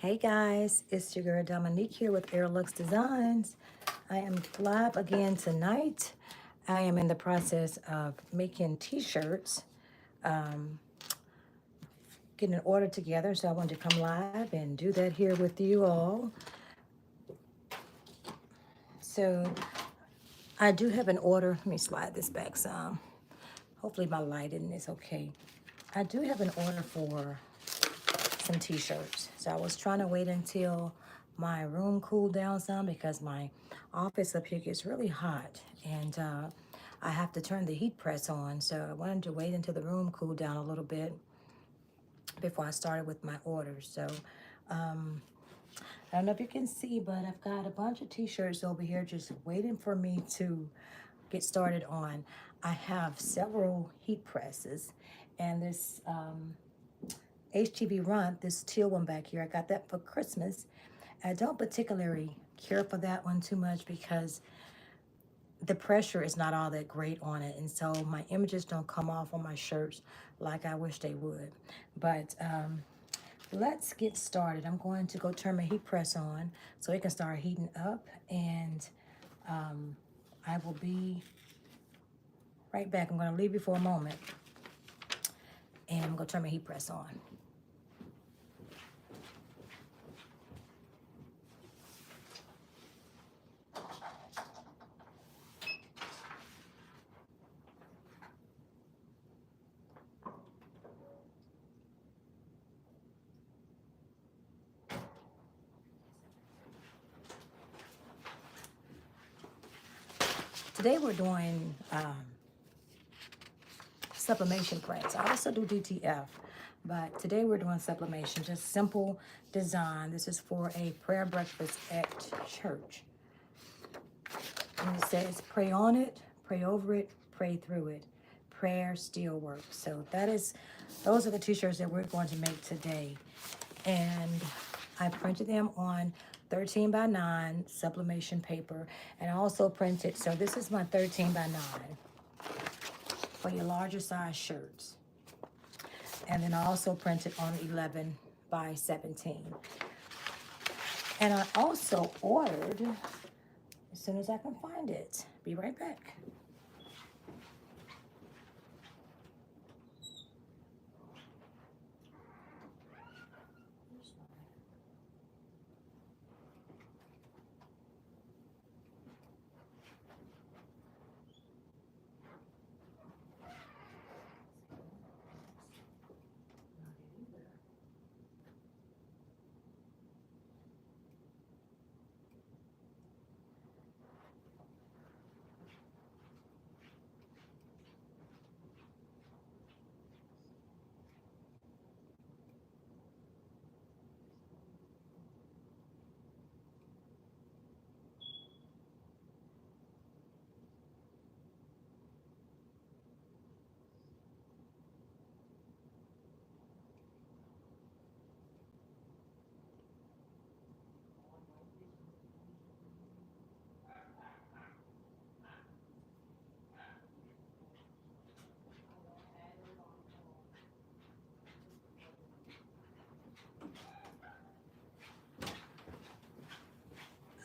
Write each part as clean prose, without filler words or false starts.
Hey guys, it's your girl Dominique here with Aureluxe Designs. I am live again tonight. I am in the process of making t-shirts, getting an order together. So I wanted to come live and do that here with you all. So I do have an order. Let me slide this back some. Hopefully my lighting is okay. I do have an order for some t-shirts. So I was trying to wait until my room cooled down some because my office up here gets really hot and I have to turn the heat press on. So I wanted to wait until the room cooled down a little bit before I started with my orders. So I don't know if you can see, but I've got a bunch of t-shirts over here just waiting for me to get started on. I have several heat presses and this HTV Runt, this teal one back here, I got that for Christmas. I don't particularly care for that one too much because the pressure is not all that great on it, and so my images don't come off on my shirts like I wish they would. But let's get started. I'm going to go turn my heat press on so it can start heating up, and I will be right back. I'm going to leave you for a moment, and I'm going to turn my heat press on. Today we're doing sublimation prints. I also do DTF, but today we're doing sublimation, just simple design. This is for a prayer breakfast at church. And it says, pray on it, pray over it, pray through it. Prayer still works. So those are the t-shirts that we're going to make today. And I printed them on 13 by 9 sublimation paper, and I also printed, so this is my 13 by 9 for your larger size shirts. And then I also printed on 11 by 17. And I also ordered, as soon as I can find it, be right back.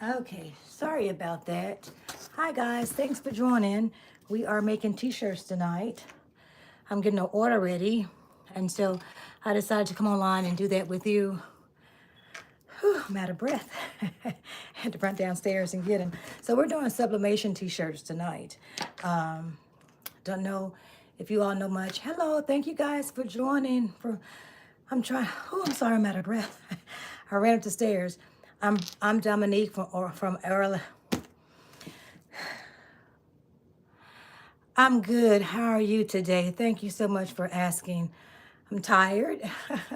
Okay, sorry about that. Hi guys, thanks for joining. We are making t-shirts tonight. I'm getting an order ready, and so I decided to come online and do that with you. Whew, I'm out of breath. Had to run downstairs and get them. So we're doing sublimation t-shirts tonight. Don't know if you all know much. Hello, thank you guys for joining. I'm sorry, I'm out of breath. I ran up the stairs. I'm Dominique from Aureluxe. I'm good. How are you today? Thank you so much for asking. I'm tired,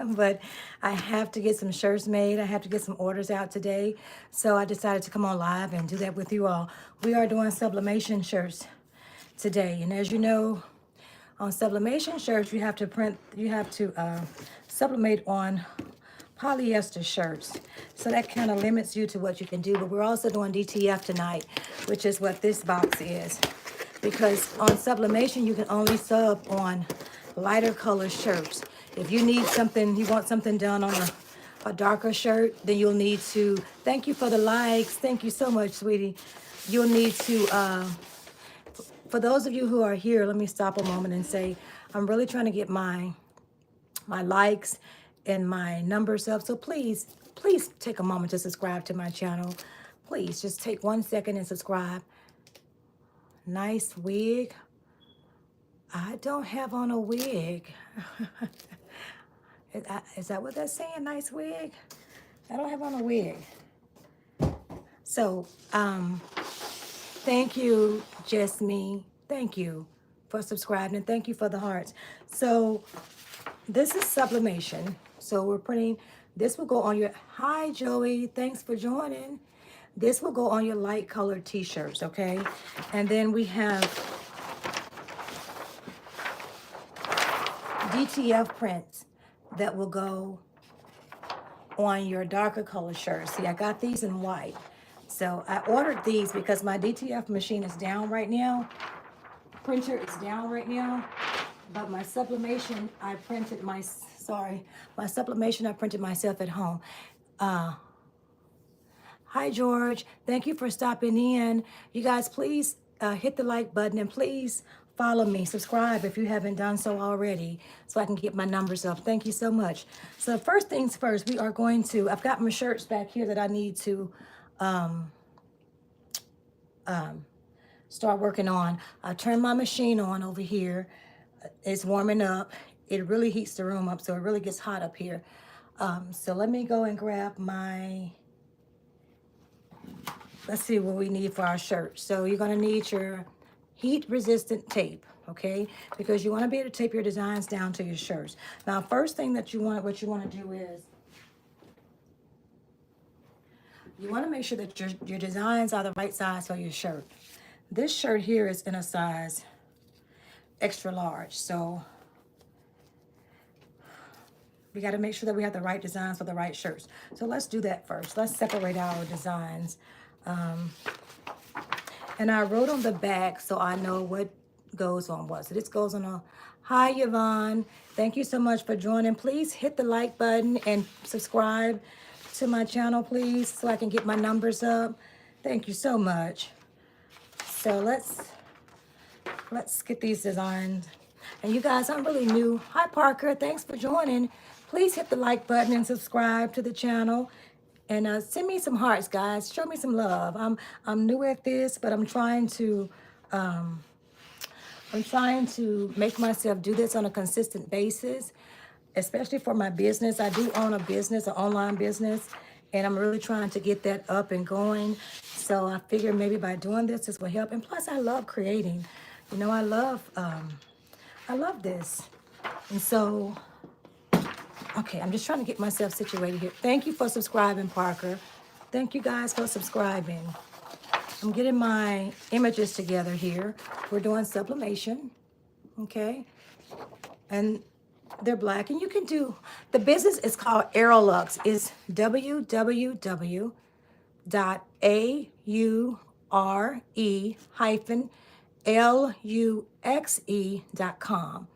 but I have to get some shirts made. I have to get some orders out today. So I decided to come on live and do that with you all. We are doing sublimation shirts today. And as you know, on sublimation shirts, you have to sublimate on polyester shirts. So that kind of limits you to what you can do. But we're also doing DTF tonight, which is what this box is. Because on sublimation, you can only sub on lighter color shirts. If you need something, you want something done a darker shirt, then you'll need to, thank you for the likes. Thank you so much, sweetie. You'll need to, for those of you who are here, let me stop a moment and say, I'm really trying to get my likes and my numbers up. So please take a moment to subscribe to my channel. Please just take 1 second and subscribe. Nice wig. I don't have on a wig. Is that what that's saying? Nice wig? I don't have on a wig. So, thank you, Just Me. Thank you for subscribing and thank you for the hearts. So, this is sublimation. So, we're putting, this will go on your, hi, Joey. Thanks for joining. This will go on your light colored t-shirts, okay? And then we have DTF prints that will go on your darker color shirts. See, I got these in white. So I ordered these because my DTF machine is down right now. Printer is down right now. But my sublimation, I printed my sublimation, I printed myself at home. Hi, George. Thank you for stopping in. You guys, please hit the like button and please follow me. Subscribe if you haven't done so already so I can get my numbers up. Thank you so much. So first things first, we are going to, I've got my shirts back here that I need to start working on. I turned my machine on over here. It's warming up. It really heats the room up, so it really gets hot up here. So let me go and grab my, let's see what we need for our shirt. So you're gonna need your heat resistant tape, okay? Because you wanna be able to tape your designs down to your shirts. Now, first thing that what you wanna do is, you wanna make sure that your designs are the right size for your shirt. This shirt here is in a size extra large, so we got to make sure that we have the right designs for the right shirts. So let's do that first. Let's separate our designs. And I wrote on the back so I know what goes on what. So this goes on a, hi, Yvonne. Thank you so much for joining. Please hit the like button and subscribe to my channel, please, so I can get my numbers up. Thank you so much. So let's get these designs. And you guys, I'm really new. Hi, Parker. Thanks for joining. Please hit the like button and subscribe to the channel. And send me some hearts, guys. Show me some love. I'm new at this, but I'm trying to make myself do this on a consistent basis, especially for my business. I do own a business, an online business, and I'm really trying to get that up and going. So I figure maybe by doing this will help. And plus, I love creating. You know, I love this. And so, okay, I'm just trying to get myself situated here. Thank you for subscribing, Parker. Thank you guys for subscribing. I'm getting my images together here. We're doing sublimation, okay? And they're black, and you can do, the business is called Aureluxe. It's www.aure-luxe.com.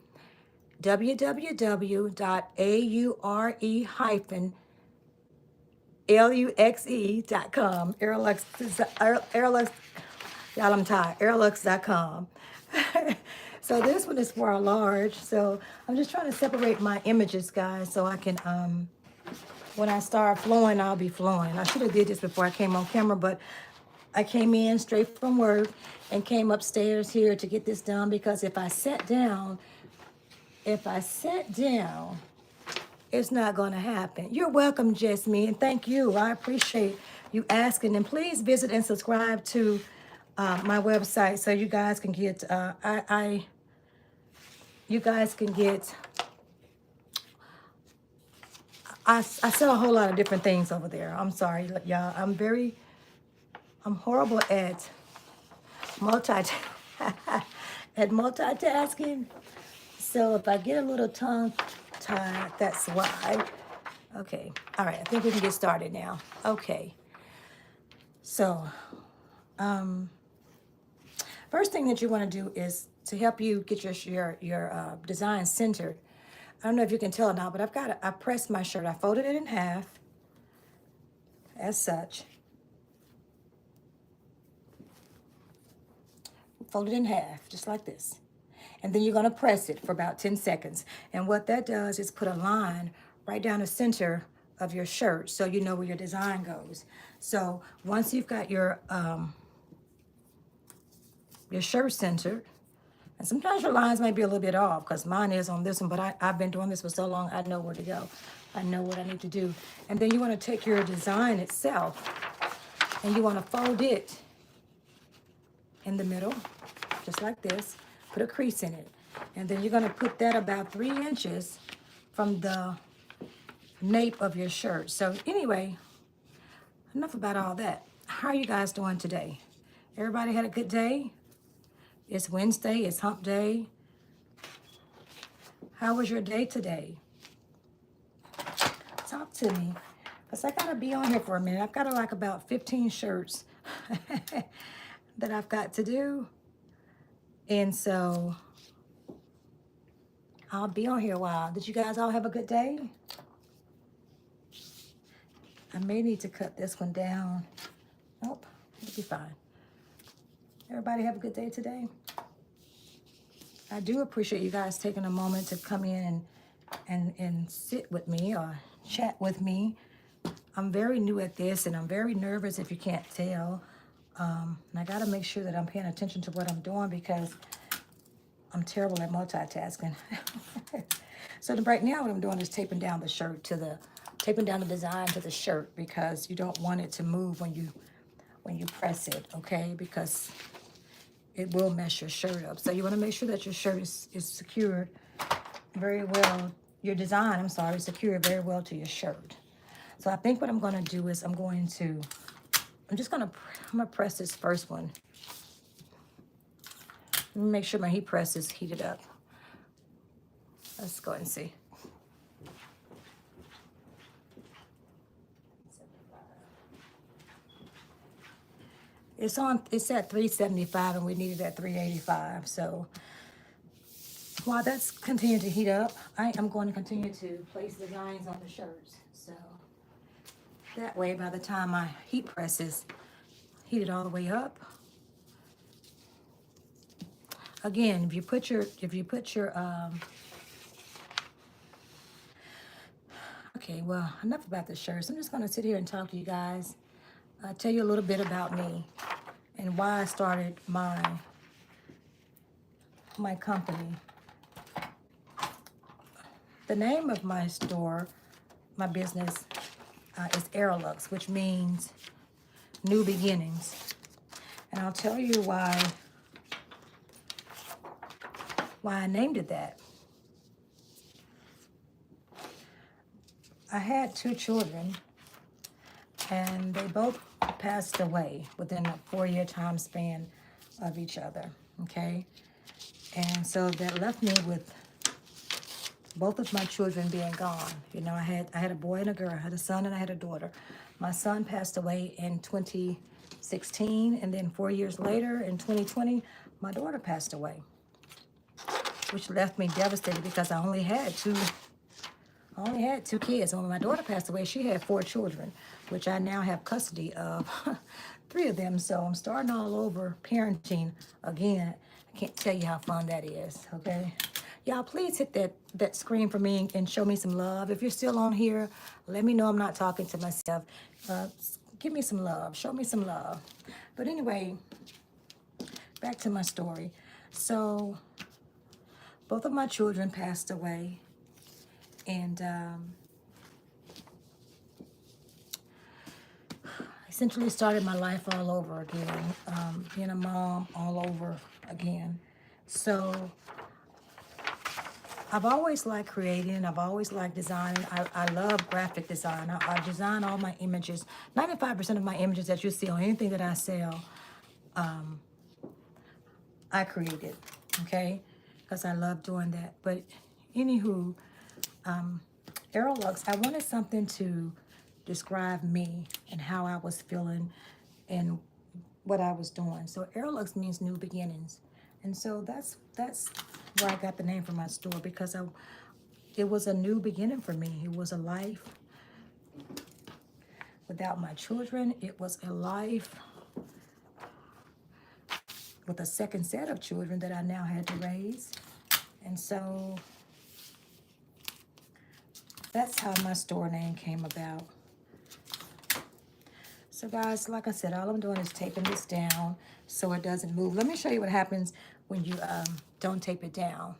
www.aure-luxe.com. Aureluxe, y'all, I'm tired. Aureluxe.com. So this one is for a large. So I'm just trying to separate my images, guys, so I can, when I start flowing, I'll be flowing. I should have did this before I came on camera, but I came in straight from work and came upstairs here to get this done, because if I sat down, it's not going to happen. You're welcome, Jasmine, and thank you. I appreciate you asking. And please visit and subscribe to my website so you guys can get, I sell a whole lot of different things over there. I'm sorry, y'all. I'm horrible at multitasking. So if I get a little tongue-tied, that's why. Okay, all right, I think we can get started now. Okay, so first thing that you want to do is to help you get your design centered. I don't know if you can tell now, but I pressed my shirt. I folded it in half, as such. Fold it in half, just like this. And then you're going to press it for about 10 seconds. And what that does is put a line right down the center of your shirt so you know where your design goes. So once you've got your shirt centered, and sometimes your lines might be a little bit off because mine is on this one, but I've been doing this for so long, I know where to go. I know what I need to do. And then you want to take your design itself and you want to fold it in the middle, just like this. Put a crease in it. And then you're going to put that about 3 inches from the nape of your shirt. So anyway, enough about all that. How are you guys doing today? Everybody had a good day? It's Wednesday, it's hump day. How was your day today? Talk to me. Because I got to be on here for a minute. I've got like about 15 shirts that I've got to do. And so I'll be on here a while. Did you guys all have a good day? I may need to cut this one down. Nope, it'll be fine. Everybody have a good day today? I do appreciate you guys taking a moment to come in and sit with me or chat with me. I'm very new at this and I'm very nervous if you can't tell. And I got to make sure that I'm paying attention to what I'm doing because I'm terrible at multitasking. So right now what I'm doing is taping down the shirt taping down the design to the shirt because you don't want it to move when you press it, okay? Because it will mess your shirt up. So you want to make sure that your shirt is secured very well. Your design, secured very well to your shirt. So I think what I'm going to do is I'm going to press this first one. Let me make sure my heat press is heated up. Let's go ahead and see. It's at 375 and we need it at 385. So while that's continuing to heat up, I am going to continue to place designs on the shirts. So that way, by the time my heat press is heated all the way up, again, if you put your okay, well, enough about the shirts. I'm just going to sit here and talk to you guys. Tell you a little bit about me and why I started my company. The name of my store, my business, is Aureluxe, which means new beginnings. And I'll tell you why I named it that. I had 2 children, and they both passed away within a 4-year time span of each other, okay? And so that left me with both of my children being gone. You know, I had a boy and a girl. I had a son and I had a daughter. My son passed away in 2016, and then 4 years later, in 2020, my daughter passed away, which left me devastated because I only had two kids. And when my daughter passed away, she had 4 children, which I now have custody of 3 of them. So I'm starting all over parenting again. I can't tell you how fun that is, okay? Y'all, please hit that screen for me and show me some love. If you're still on here, let me know I'm not talking to myself. Give me some love. Show me some love. But anyway, back to my story. So both of my children passed away. And essentially started my life all over again, being a mom all over again. So I've always liked creating. I've always liked designing. I love graphic design. I design all my images. 95% of my images that you see on anything that I sell, I created, okay? Because I love doing that. But anywho, Aureluxe, I wanted something to describe me and how I was feeling and what I was doing. So Aureluxe means new beginnings. And so that's where I got the name for my store, because it was a new beginning for me. It was a life Without my children, it was a life with a second set of children that I now had to raise. And so that's how my store name came about. So guys, like I said, all I'm doing is taping this down so it doesn't move. Let me show you what happens when you don't tape it down.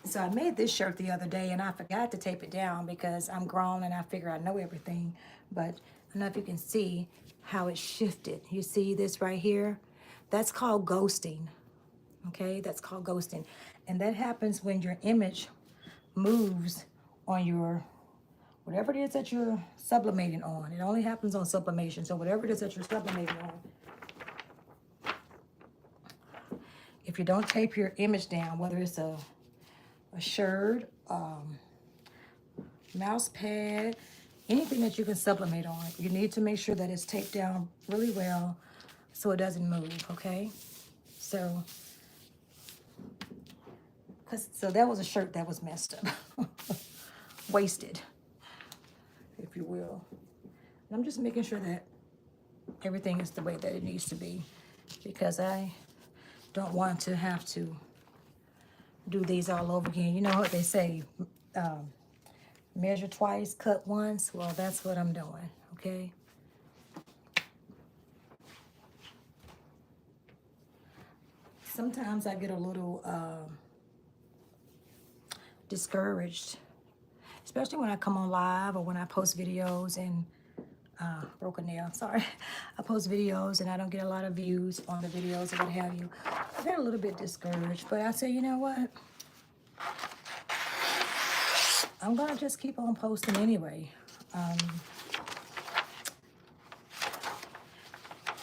So I made this shirt the other day and I forgot to tape it down because I'm grown and I figure I know everything. But I don't know if you can see how it shifted. You see this right here? That's called ghosting. Okay, that's called ghosting. And that happens when your image moves on your, whatever it is that you're sublimating on. It only happens on sublimation. So whatever it is that you're sublimating on, if you don't tape your image down, whether it's a shirt, mouse pad, anything that you can sublimate on, you need to make sure that it's taped down really well so it doesn't move, okay? So that was a shirt that was messed up, wasted, if you will. And I'm just making sure that everything is the way that it needs to be because I don't want to have to do these all over again. You know what they say, measure twice, cut once. Well, that's what I'm doing, okay? Sometimes I get a little discouraged, especially when I come on live or when I post videos and broke a nail, sorry. I post videos and I don't get a lot of views on the videos or what have you. I get a little bit discouraged, but I say, you know what? I'm gonna just keep on posting anyway.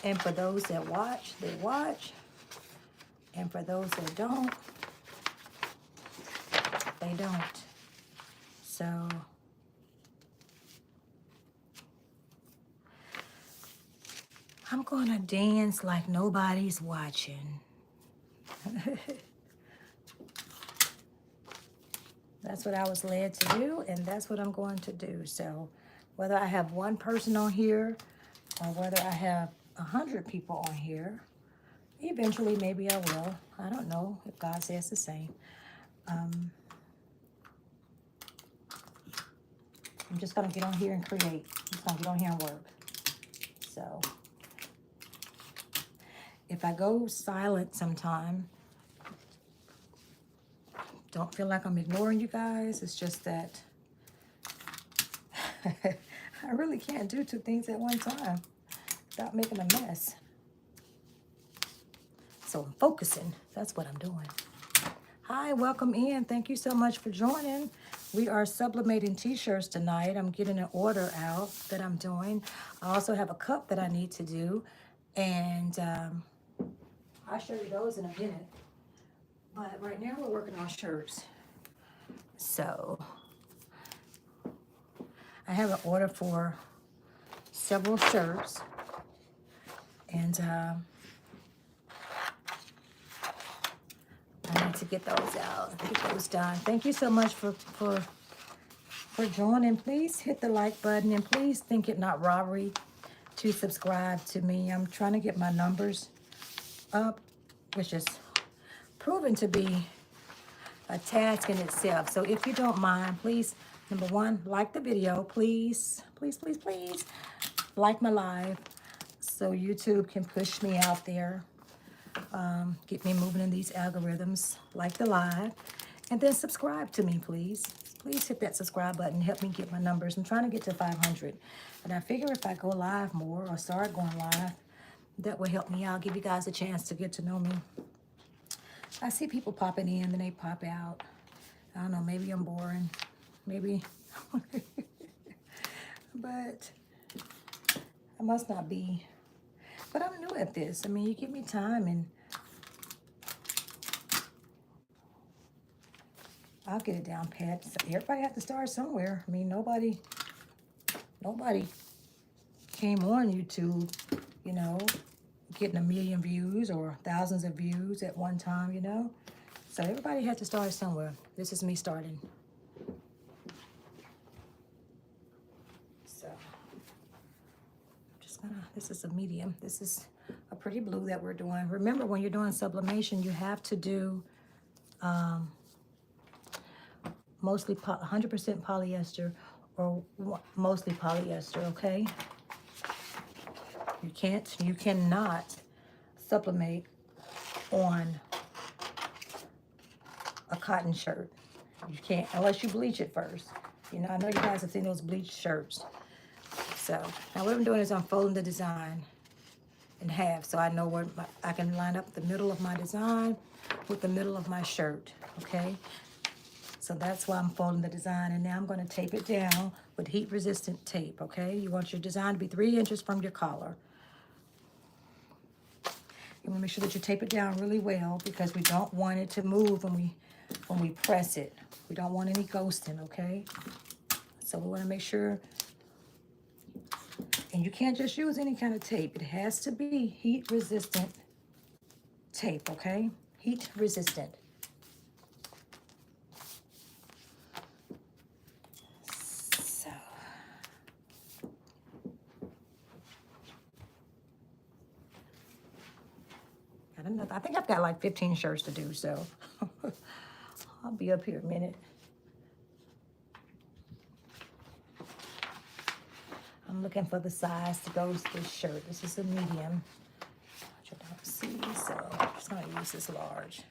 And for those that watch, they watch. And for those that don't, they don't. So I'm gonna dance like nobody's watching. That's what I was led to do, and that's what I'm going to do. So whether I have one person on here or whether I have 100 people on here, eventually maybe I will. I don't know if God says the same. I'm just going to get on here and create. I'm just going to get on here and work. So if I go silent sometime, don't feel like I'm ignoring you guys. It's just that I really can't do two things at one time without making a mess. So I'm focusing. That's what I'm doing. Hi, welcome in. Thank you so much for joining. We are sublimating t-shirts tonight. I'm getting an order out that I'm doing. I also have a cup that I need to do. And I'll show you those in a minute. But right now we're working on shirts. So I have an order for several shirts. And I need to get those out, get those done. Thank you so much for joining. Please hit the like button and please think it not robbery to subscribe to me. I'm trying to get my numbers up, which is proven to be a task in itself. So if you don't mind, please, number one, like the video, please, please, please, please, like my live so YouTube can push me out there, get me moving in these algorithms, like the live, and then subscribe to me, please. Please hit that subscribe button, help me get my numbers. I'm trying to get to 500, and I figure if I go live more or start going live, that will help me out, give you guys a chance to get to know me. I see people popping in, then they pop out. I don't know, maybe I'm boring. Maybe. But I must not be. But I'm new at this. I mean, you give me time and I'll get it down pat. Everybody has to start somewhere. I mean, nobody came on YouTube, you know, getting 1 million views or thousands of views at one time, you know. So everybody had to start somewhere. This is me starting. This is a medium. This is a pretty blue that we're doing. Remember, when you're doing sublimation, you have to do mostly 100% polyester or mostly polyester, okay? You cannot sublimate on a cotton shirt. You can't, unless you bleach it first. You know, I know you guys have seen those bleached shirts. So, now what I'm doing is I'm folding the design in half so I know where I can line up the middle of my design with the middle of my shirt, okay? So that's why I'm folding the design, and now I'm going to tape it down with heat-resistant tape, okay? You want your design to be 3 inches from your collar. You want to make sure that you tape it down really well because we don't want it to move when we press it. We don't want any ghosting, okay? So we want to make sure, and you can't just use any kind of tape. It has to be heat-resistant tape, okay? Heat-resistant. So, I think I've got like 15 shirts to do, so I'll be up here a minute. I'm looking for the size to go with this shirt. This is a medium, which I don't see, so I'm just going to use this large.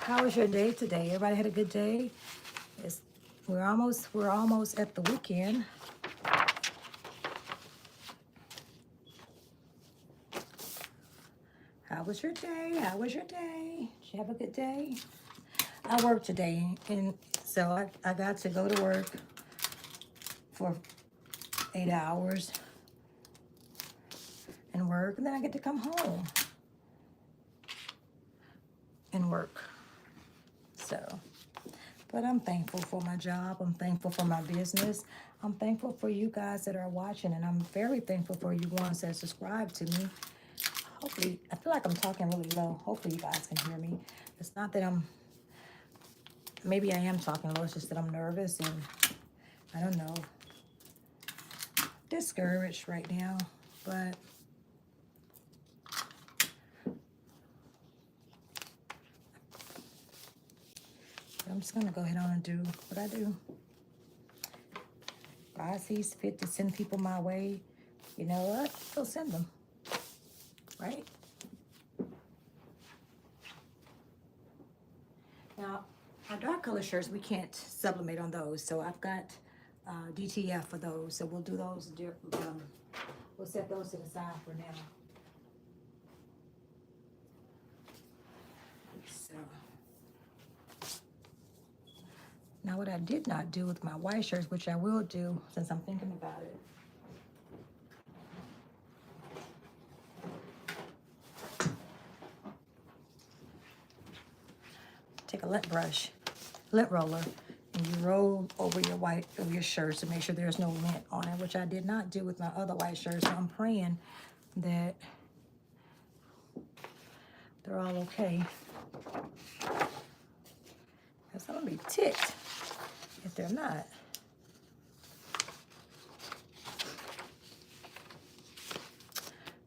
How was your day today? Everybody had a good day? We're almost at the weekend. How was your day? How was your day? Did you have a good day? I worked today, and so I got to go to work for 8 hours and work, and then I get to come home and work. So, but I'm thankful for my job. I'm thankful for my business. I'm thankful for you guys that are watching, and I'm very thankful for you ones that subscribe to me. Hopefully, I feel like I'm talking really low. Hopefully you guys can hear me. It's not that maybe I am talking low. It's just that I'm nervous and I don't know, discouraged right now. But I'm just going to go ahead on and do what I do. God sees fit to send people my way. You know what? He'll send them. Right? Now, our dark color shirts, we can't sublimate on those. So I've got DTF for those. So we'll do those. We'll set those to the side for now. So now what I did not do with my white shirts, which I will do since I'm thinking about it. Take a lint brush, lint roller, and you roll over your shirts to make sure there's no lint on it, which I did not do with my other white shirts. So I'm praying that they're all okay. Because I'm gonna be ticked if they're not.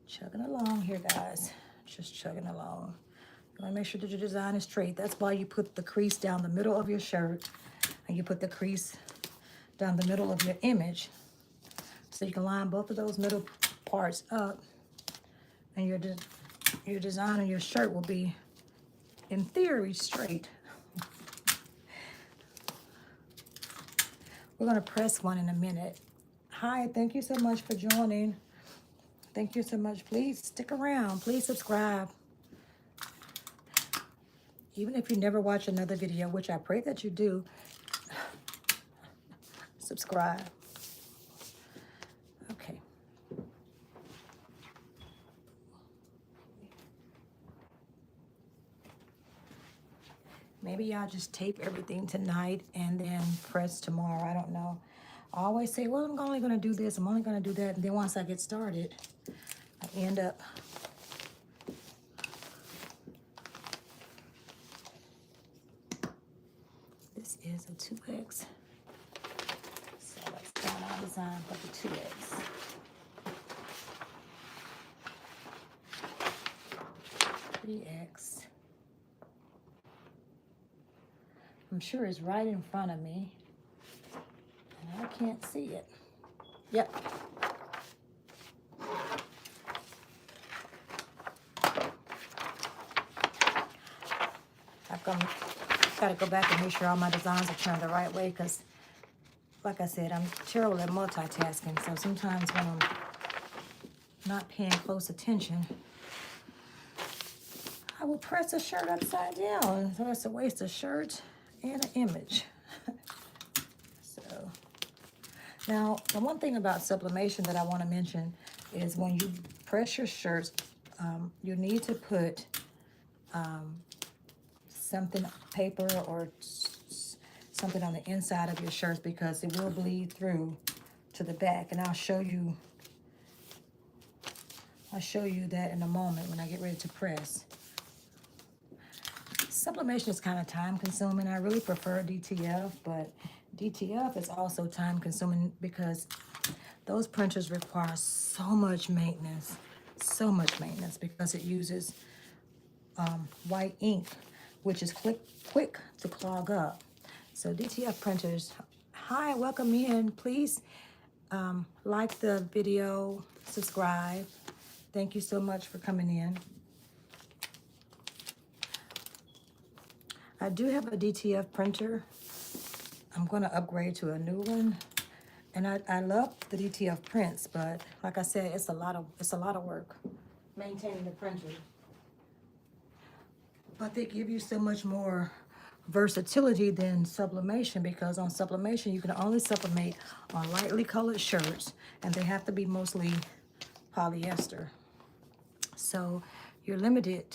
Chugging along here, guys. Just chugging along. You want to make sure that your design is straight. That's why you put the crease down the middle of your shirt, and you put the crease down the middle of your image, so you can line both of those middle parts up, and your design on your shirt will be, in theory, straight. We're going to press one in a minute. Hi, thank you so much for joining. Thank you so much. Please stick around. Please subscribe. Even if you never watch another video, which I pray that you do, subscribe. Okay. Maybe y'all just tape everything tonight and then press tomorrow. I don't know. I always say, well, I'm only going to do this. I'm only going to do that. And then once I get started, I end up is a 2X. So let's find our design for the 2X. I'm sure it's right in front of me, and I can't see it. Yep. I've got to go back and make sure all my designs are turned the right way because, like I said, I'm terrible at multitasking. So sometimes when I'm not paying close attention, I will press a shirt upside down. So it's a waste of shirt and an image. So now, the one thing about sublimation that I want to mention is when you press your shirts, you need to put something, paper or something on the inside of your shirts because it will bleed through to the back. And I'll show you that in a moment when I get ready to press. Sublimation is kind of time consuming. I really prefer DTF, but DTF is also time consuming because those printers require so much maintenance because it uses white ink, which is quick to clog up. So DTF printers, hi, welcome in. Please like the video, subscribe. Thank you so much for coming in. I do have a DTF printer. I'm going to upgrade to a new one. And I love the DTF prints, but like I said, it's a lot of work maintaining the printer. But they give you so much more versatility than sublimation because on sublimation, you can only sublimate on lightly colored shirts and they have to be mostly polyester. So you're limited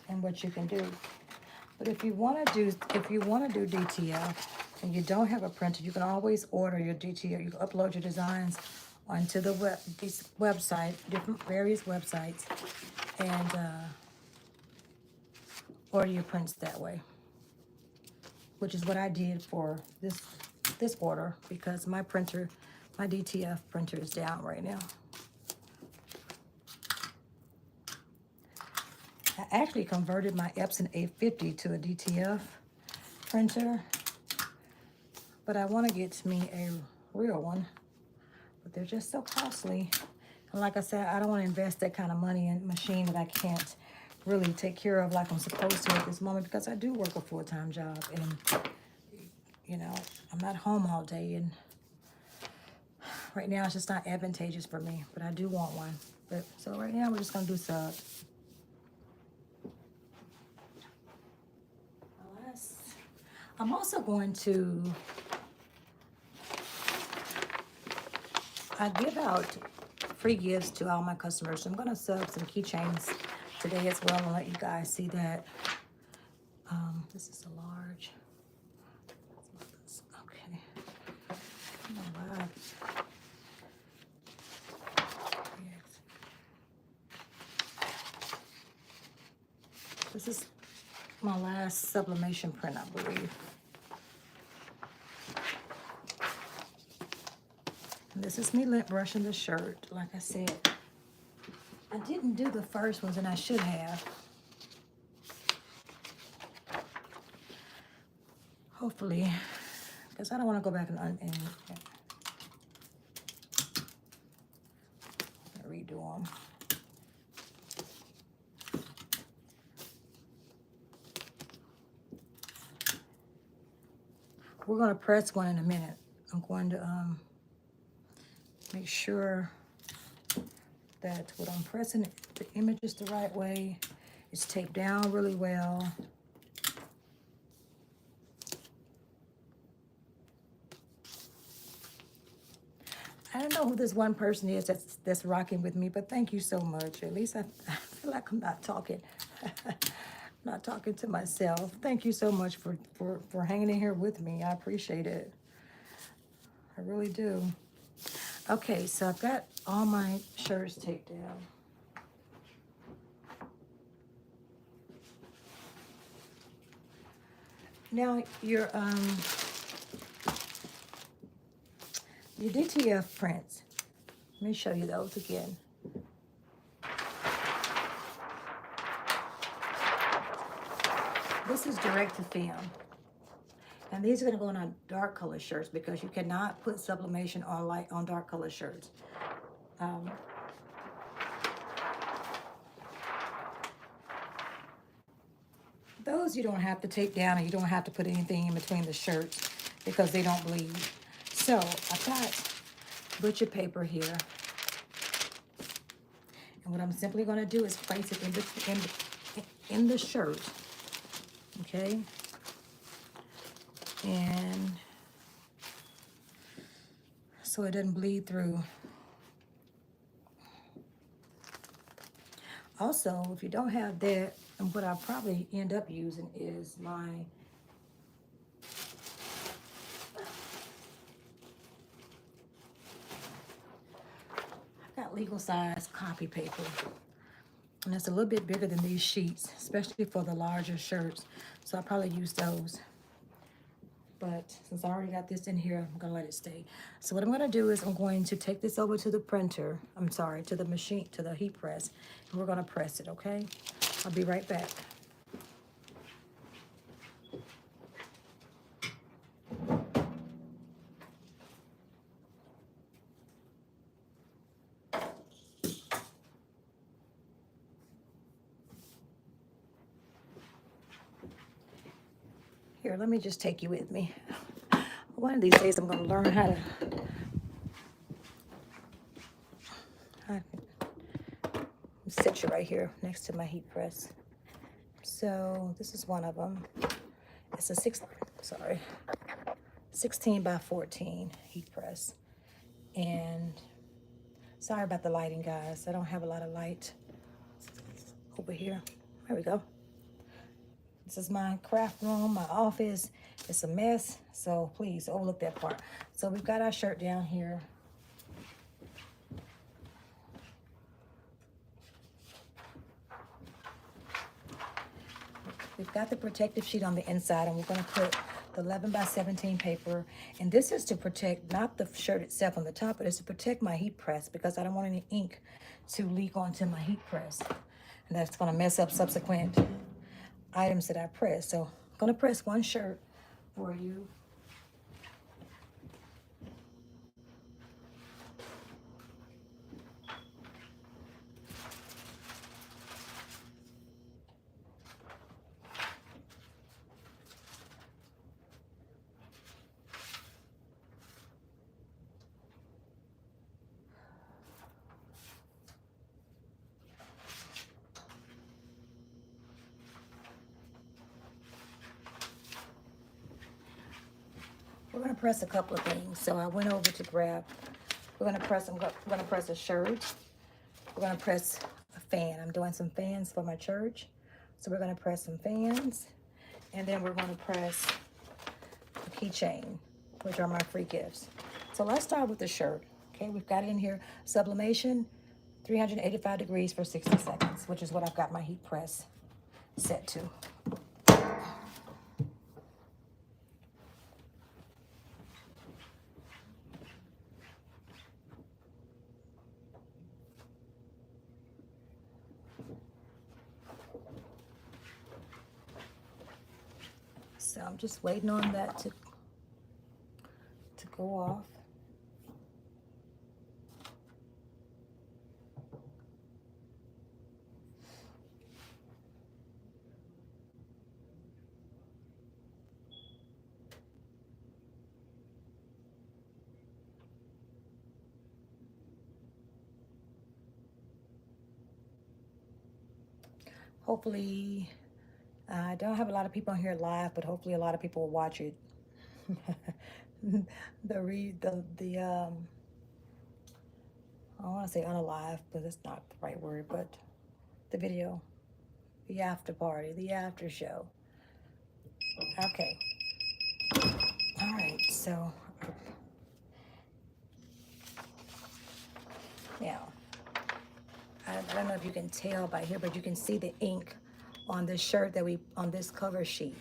in what you can do. But if you want to do DTF and you don't have a printer, you can always order your DTF. You can upload your designs onto the website, various websites, and order your prints that way. Which is what I did for this order because my DTF printer is down right now. I actually converted my Epson 850 to a DTF printer, but I want to get me a real one, but they're just so costly. And like I said, I don't want to invest that kind of money in a machine that I can't really take care of like I'm supposed to at this moment because I do work a full-time job and, you know, I'm not home all day and right now it's just not advantageous for me, but I do want one. But so right now we're just going to do sub. I'm also going to, I give out free gifts to all my customers. So I'm going to sub some keychains today as well and let you guys see that. This is a large. Okay. All right. This is my last sublimation print, I believe. And this is me lint brushing the shirt. Like I said, I didn't do the first ones, and I should have. Hopefully, because I don't want to go back and redo them. We're going to press one in a minute. I'm going to make sure that what I'm pressing, the image is the right way. It's taped down really well. I don't know who this one person is that's rocking with me, but thank you so much. At least I feel like I'm not talking. Not talking to myself. Thank you so much for hanging in here with me. I appreciate it. I really do. Okay, so I've got all my shirts taped down. Now your DTF prints. Let me show you those again. This is direct to film. And these are going to go on dark color shirts because you cannot put sublimation or light on dark color shirts. Those you don't have to tape down, and you don't have to put anything in between the shirts because they don't bleed. So I've got butcher paper here. And what I'm simply going to do is place it in the shirt. Okay? And so it doesn't bleed through. Also, if you don't have that, and what I'll probably end up using is my I've got legal size copy paper. And it's a little bit bigger than these sheets, especially for the larger shirts. So I'll probably use those. But since I already got this in here, I'm gonna let it stay. So what I'm gonna do is I'm going to take this over to the printer. I'm sorry, to the machine, to the heat press. And we're gonna press it, okay? I'll be right back. Here, let me just take you with me. One of these days I'm gonna learn how to sit you right here next to my heat press. So this is one of them. It's a 16 by 14 heat press. And sorry about the lighting, guys. I don't have a lot of light over here. There we go. This is my craft room, my office. It's a mess, so please overlook that part. So we've got our shirt down here. We've got the protective sheet on the inside, and we're going to put the 11 by 17 paper. And this is to protect not the shirt itself on the top, but it's to protect my heat press because I don't want any ink to leak onto my heat press. And that's going to mess up subsequent items that I press. So I'm going to press one shirt for you. We're going to press a couple of things. So I went over to grab, we're going to press a shirt. We're going to press a fan. I'm doing some fans for my church. So we're going to press some fans. And then we're going to press a keychain, which are my free gifts. So let's start with the shirt. Okay, we've got it in here. Sublimation, 385 degrees for 60 seconds, which is what I've got my heat press set to. So I'm just waiting on that to go off. Hopefully, I don't have a lot of people on here live, but hopefully a lot of people will watch it. I want to say unalive, but it's not the right word, but the video, the after party, the after show. Okay. All right, so now, I don't know if you can tell by here, but you can see the ink on this shirt on this cover sheet.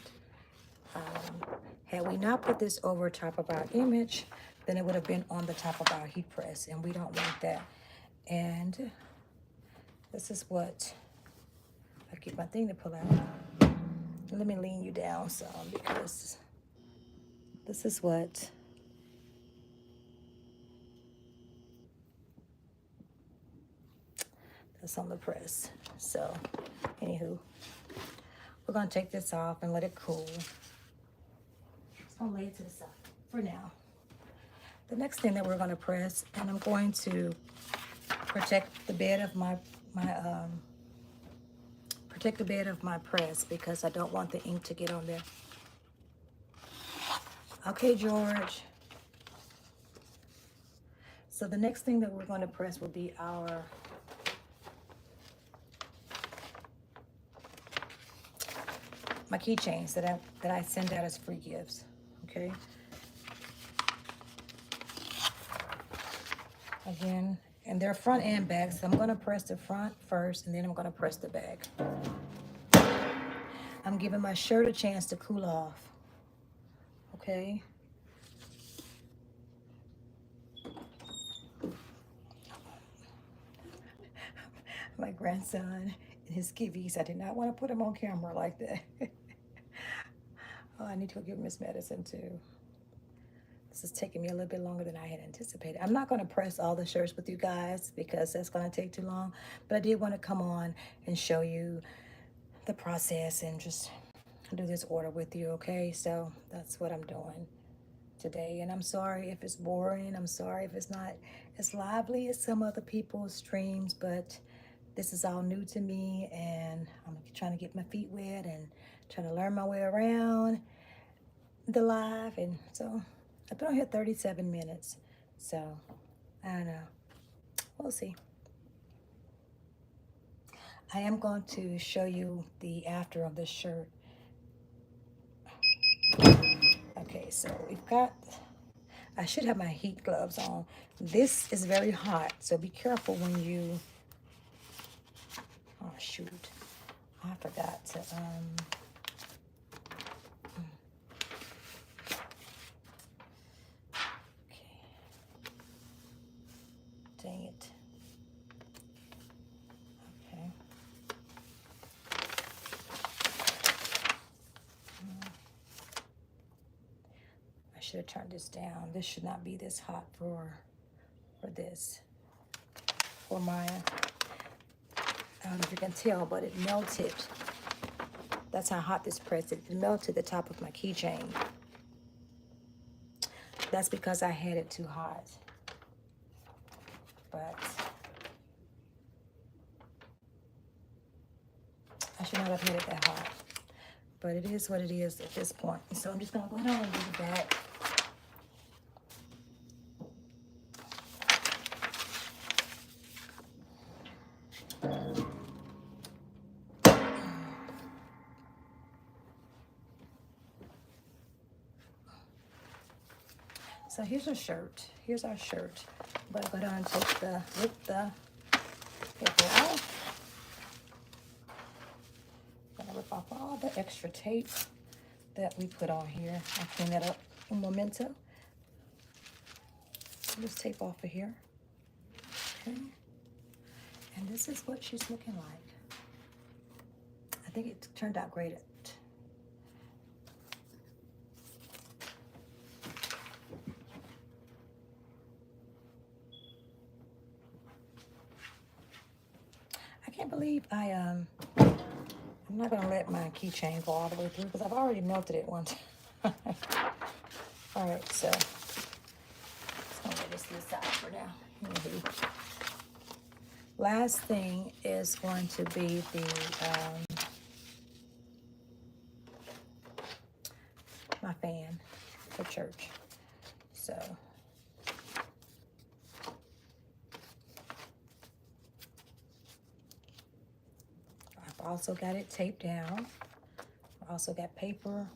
Had we not put this over top of our image, then it would have been on the top of our heat press, and we don't want that. And this is what, I keep my thing to pull out. Let me lean you down some, because this is what that's on the press. So, anywho, we're gonna take this off and let it cool. Just gonna lay it to the side for now. The next thing that we're gonna press, and I'm going to protect the bed of my press, because I don't want the ink to get on there. Okay, George. So the next thing that we're going to press will be my keychains that I send out as free gifts. Okay. Again, and they're front and back, so I'm going to press the front first, and then I'm going to press the back. I'm giving my shirt a chance to cool off. Okay. My grandson and his skivvies. I did not want to put him on camera like that. Oh, I need to go give him his medicine too. This is taking me a little bit longer than I had anticipated. I'm not going to press all the shirts with you guys, because that's going to take too long. But I did want to come on and show you the process and just do this order with you, okay? So that's what I'm doing today. And I'm sorry if it's boring. I'm sorry if it's not as lively as some other people's streams, but this is all new to me, and I'm trying to get my feet wet and trying to learn my way around the live. And so I've been on here 37 minutes. So I don't know. We'll see. I am going to show you the after of this shirt. Okay, so we've got, I should have my heat gloves on. This is very hot, so be careful when you, oh shoot, I forgot to, okay, dang it, okay. I should have turned this down. This should not be this hot for this, for my, I don't know if you can tell, but it melted. That's how hot this press is. It melted the top of my keychain. That's because I had it too hot. But I should not have had it that hot. But it is what it is at this point. So I'm just going to go ahead and do the back. So here's our shirt. Here's our shirt. I'm going to go down and rip the paper off. I'm going to rip off all the extra tape that we put on here. I'll clean that up in a momento. So this tape off of here. Okay. And this is what she's looking like. I think it turned out great. I can't believe I'm not gonna let my keychain go all the way through, because I've already melted it once. All right, so just gonna lay this to the side for now. Last thing is going to be the my fan for church. So I've also got it taped down. I also got paper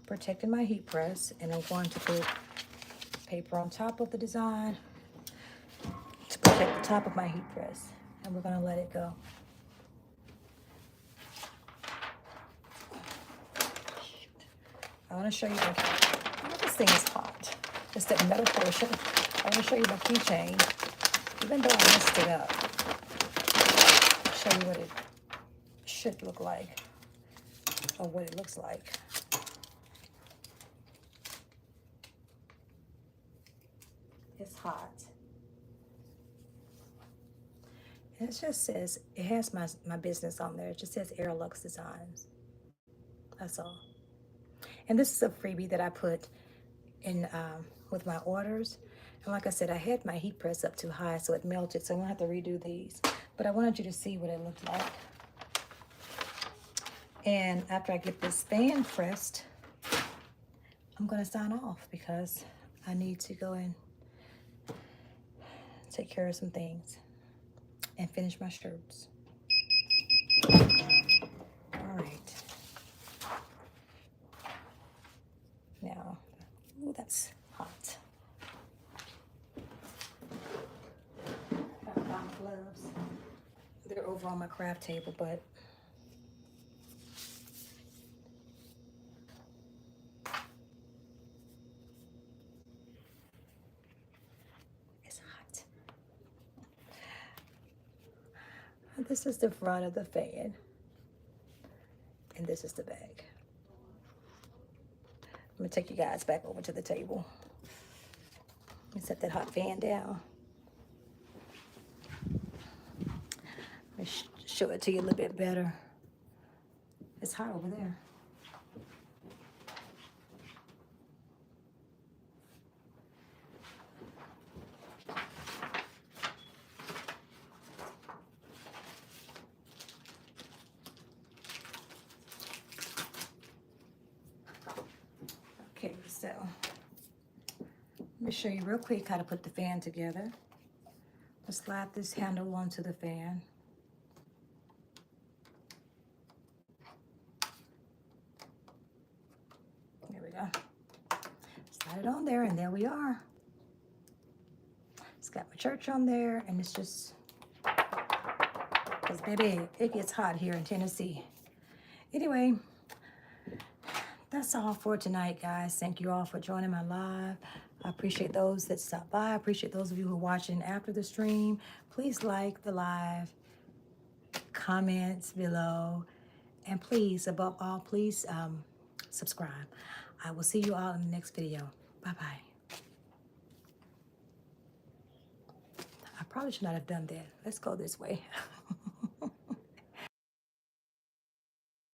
protecting my heat press, and I'm going to put paper on top of the design to protect the top of my heat press. And we're going to let it go. I want to show you this thing is hot. Just that metal portion. I want to show you my keychain. Even though I messed it up, I'll show you what it should look like, or what it looks like. It's hot. And it just says, it has my business on there. It just says Aureluxe Designs. That's all. And this is a freebie that I put in with my orders. And like I said, I had my heat press up too high, so it melted. So I'm gonna have to redo these. But I wanted you to see what it looked like. And after I get this fan pressed, I'm gonna sign off because I need to go and take care of some things and finish my shirts. All right. Now, ooh, that's hot. I found my gloves. They're over on my craft table, but it's hot. This is the front of the fan, and this is the back. I'm gonna take you guys back over to the table. Let me set that hot fan down. Let me show it to you a little bit better. It's hot over there. Okay, so let me show you real quick how to put the fan together. Let's slide this handle onto the fan. There we go. Slide it on there, and there we are. It's got my church on there, and it's just, because baby, it gets hot here in Tennessee. Anyway, that's all for tonight, guys. Thank you all for joining my live. I appreciate those that stopped by. I appreciate those of you who are watching after the stream. Please like the live, comments below, and please, above all, please subscribe. I will see you all in the next video. Bye-bye. I probably should not have done that. Let's go this way.